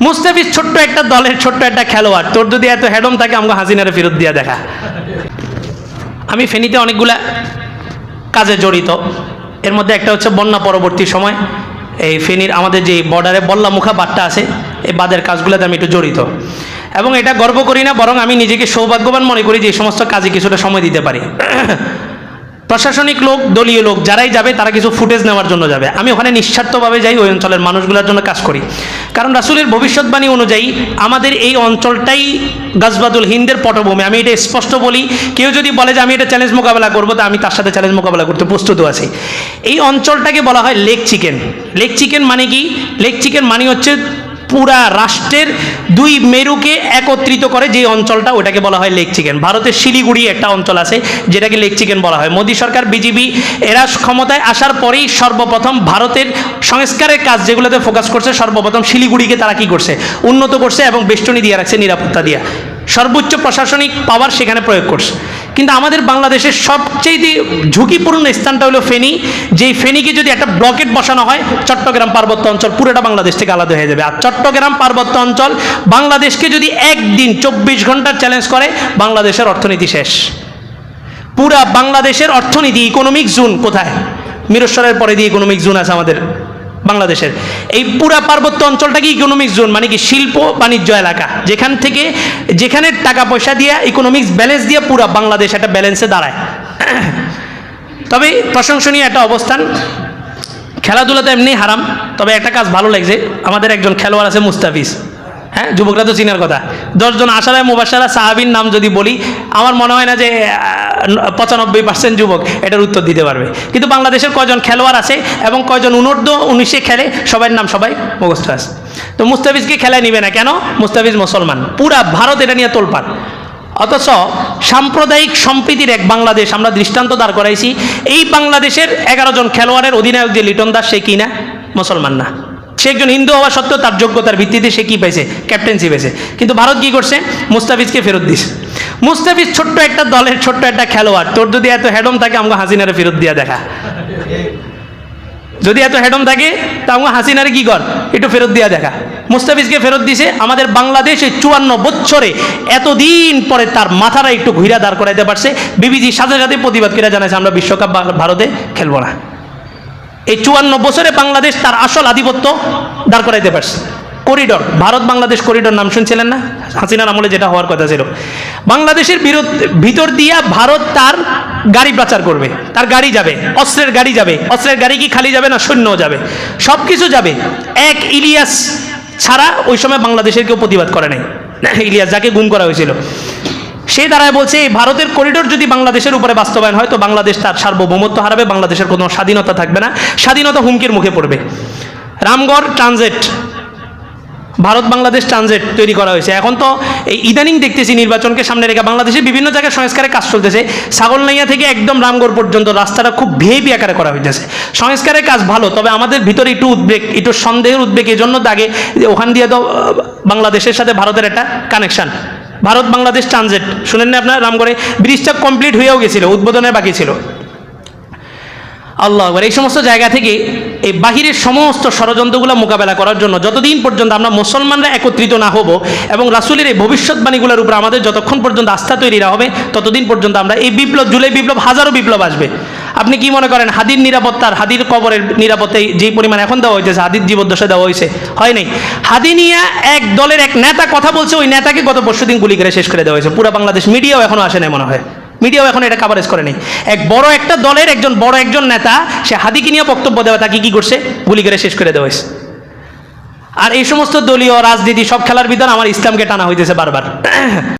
মুস্তাফিজ ছোট্ট একটা দলের ছোট্ট একটা খেলোয়াড়, তোর যদি এত হেডম থাকে আমাকে হাসিনারে ফেরত দিয়া দেখা। আমি ফেনীতে অনেকগুলা কাজে জড়িত, এর মধ্যে একটা হচ্ছে বন্যা পরবর্তী সময় এই ফেনীর আমাদের যে বর্ডারে বল্লামুখা বাঁধটা আছে, এই বাঁধের কাজগুলোতে আমি একটু জড়িত, এবং এটা গর্ব করি না, বরং আমি নিজেকে সৌভাগ্যবান মনে করি যে এই সমস্ত কাজে কিছুটা সময় দিতে পারি। প্রশাসনিক লোক, দলীয় লোক যারাই যাবে তারা কিছু ফুটেজ নেওয়ার জন্য যাবে, আমি ওখানে নিঃস্বার্থভাবে যাই, ওই অঞ্চলের মানুষগুলোর জন্য কাজ করি। কারণ রাসূলের ভবিষ্যৎবাণী অনুযায়ী আমাদের এই অঞ্চলটাই গাজওয়াতুল হিন্দের পটভূমি। আমি এটা স্পষ্ট বলি, কেউ যদি বলে যে আমি এটা চ্যালেঞ্জ মোকাবেলা করবো, তা আমি তার সাথে চ্যালেঞ্জ মোকাবেলা করতে প্রস্তুত আছি। এই অঞ্চলটাকে বলা হয় লেক চিকেন। লেক চিকেন মানে কি? লেক চিকেন মানে হচ্ছে পুরা রাষ্ট্রের দুই মেরুকে একত্রিত করে যে অঞ্চলটা, ওটাকে বলা হয় লেক চিকেন। ভারতের শিলিগুড়ি একটা অঞ্চল আছে যেটাকে লেক চিকেন বলা হয়। মোদী সরকার, বিজেপি এরা ক্ষমতায় আসার পরেই সর্বপ্রথম ভারতের সংস্কারের কাজ যেগুলোতে ফোকাস করছে, সর্বপ্রথম শিলিগুড়িকে তারা কি করছে? উন্নত করছে এবং বেষ্টনী দিয়ে রাখছে, নিরাপত্তা দিয়ে, সর্বোচ্চ প্রশাসনিক পাওয়ার সেখানে প্রয়োগ করছে। কিন্তু আমাদের বাংলাদেশের সবচেয়ে ঝুঁকিপূর্ণ স্থানটা হলো ফেনী। যেই ফেনীকে যদি একটা ব্লকেট বসানো হয়, চট্টগ্রাম পার্বত্য অঞ্চল পুরোটা বাংলাদেশ থেকে আলাদা হয়ে যাবে। আর চট্টগ্রাম পার্বত্য অঞ্চল বাংলাদেশকে যদি একদিন 24 ঘন্টার চ্যালেঞ্জ করে, বাংলাদেশের অর্থনীতি শেষ। পুরা বাংলাদেশের অর্থনীতি, ইকোনমিক জোন কোথায়? মিরসরাইয়ের পরে দিয়ে ইকোনমিক জোন আছে আমাদের বাংলাদেশের। এই পুরা পার্বত্য অঞ্চলটা কি ইকোনমিক জোন মানে কি? শিল্প বাণিজ্য এলাকা, যেখান থেকে যেখানে টাকা পয়সা দিয়ে ইকোনমিক্স ব্যালেন্স দিয়ে পুরা বাংলাদেশ একটা ব্যালেন্সে দাঁড়ায়। তবে প্রশংসনীয় একটা অবস্থান। খেলাধুলাতে এমনি হারাম, তবে একটা কাজ ভালো লাগছে, আমাদের একজন খেলোয়াড় আছে মুস্তাফিজ। হ্যাঁ, যুবকরা তো চিনার কথা। 10 জন আশারায় মুবাশশারা সাহাবীর নাম যদি বলি, আমার মনে হয় না যে 95% যুবক এটার উত্তর দিতে পারবে। কিন্তু বাংলাদেশের কয়জন খেলোয়াড় আছে এবং কয়জন U19 খেলে, সবার নাম সবাই মুখস্থ আছে। তো মুস্তাফিজকে খেলায় নিবে না কেন? মুস্তাফিজ মুসলমান, পুরা ভারত এটা নিয়ে তোলপাড়। অথচ সাম্প্রদায়িক সম্প্রীতির এক বাংলাদেশ আমরা দৃষ্টান্ত দাঁড় করাইছি। এই বাংলাদেশের 11 জন খেলোয়াড়ের অধিনায়ক যে লিটন দাস, সে কি না? মুসলমান না। সে একজন হিন্দু হওয়া সত্ত্বেও তার যোগ্যতার ভিত্তিতে সে কি পাইছে? ক্যাপ্টেন্সি পেয়েছে। কিন্তু ভারত কি করছে? মুস্তাফিজকে ফেরত দিছে। মুস্তাফিজ ছোট্ট একটা দলের ছোট্ট একটা খেলোয়াড়, তোর যদি এত হেডম থাকে আমাকে হাসিনারে ফেরত দিয়া দেখা। যদি এত হেডম থাকে তা আমাকে হাসিনারে কি কর? একটু ফেরত দিয়া দেখা। মুস্তাফিজকে ফেরত দিছে। আমাদের বাংলাদেশে 54 বছরে এতদিন পরে তার মাথাটা একটু ঘুরা দাঁড় করাইতে পারছে। বিবিজি সাথে সাথে প্রতিবাদ করে জানাইছে আমরা বিশ্বকাপ ভারতে খেলবো না। এই 54 বছরে বাংলাদেশ তার আসল আধিপত্য দাঁড় করাইতে পারছে। করিডোর, ভারত বাংলাদেশ করিডোর নাম শুনছিলেন না? হাসিনার আমলে যেটা হওয়ার কথা ছিল। বাংলাদেশের ভিতর দিয়া ভারত তার গাড়ি পাচার করবে, তার গাড়ি যাবে, অস্ত্রের গাড়ি যাবে। অস্ত্রের গাড়ি কি খালি যাবে না? সৈন্য যাবে, সব কিছু যাবে। এক ইলিয়াস ছাড়া ওই সময় বাংলাদেশের কেউ প্রতিবাদ করে নাই। ইলিয়াস যাকে গুম করা হয়েছিল, সে দ্বারায় বলছে এই ভারতের করিডোর যদি বাংলাদেশের উপরে বাস্তবায়ন হয় তো বাংলাদেশ তার সার্বভৌমত্ব হারাবে, বাংলাদেশের কোনো স্বাধীনতা থাকবে না, স্বাধীনতা হুমকির মুখে পড়বে। রামগড় ট্রানজিট, ভারত বাংলাদেশ ট্রানজিট তৈরি করা হয়েছে। এখন তো এই ইদানিং দেখতেছি নির্বাচনকে সামনে রেখে বাংলাদেশের বিভিন্ন জায়গায় সংস্কারের কাজ চলতেছে। ছাগলনাইয়া থেকে একদম রামগড় পর্যন্ত রাস্তাটা খুব ভিআইপি আকারে করা হইতেছে। সংস্কারের কাজ ভালো, তবে আমাদের ভিতরে একটু উদ্বেগ, একটু সন্দেহের উদ্বেগ এই জন্য দাগে যে ওখান দিয়ে তো বাংলাদেশের সাথে ভারতের একটা কানেকশন। ভারত বাংলাদেশ ট্রানজিট শুনেন না আপনার? রামগড়ে ব্রিজটা কমপ্লিট হয়েও গেছিল, উদ্বোধনের বাকি ছিল। আল্লাহ আকবার। এই সমস্ত জায়গা থেকে এই বাহিরের সমস্ত ষড়যন্ত্রগুলো মোকাবেলা করার জন্য যতদিন পর্যন্ত আমরা মুসলমানরা একত্রিত না হব এবং রাসূলের এই ভবিষ্যৎবাণীগুলোর উপর আমাদের যতক্ষণ পর্যন্ত আস্থা তৈরি না হবে, ততদিন পর্যন্ত আমরা এই বিপ্লব, জুলাই বিপ্লব, হাজারো বিপ্লব আসবে। আপনি কি মনে করেন হাদির নিরাপত্তার, হাদির কবরের নিরাপত্তায় যেই পরিমাণ এখন দেওয়া হয়েছে, হাদির জীবদ্দশা দেওয়া হয়েছে? হয় নাই। হাদি নিয়ে এক দলের এক নেতা কথা বলছে, ওই নেতাকে গত পরশুদিন গুলি করে শেষ করে দেওয়া হয়েছে। পুরো বাংলাদেশ মিডিয়াও এখনো আসে নাই মনে হয়, মিডিয়াও এখন এটা কাভারেজ করে নেই। একটা দলের একজন নেতা, সে হাদিকে নিয়ে বক্তব্য দেওয়া, তাকে কি করছে? গুলি করে শেষ করে দেওয়া হয়েছে। আর এই সমস্ত দলীয় রাজনীতি সব খেলার ভিতর আমার ইসলামকে টানা হইতেছে বারবার।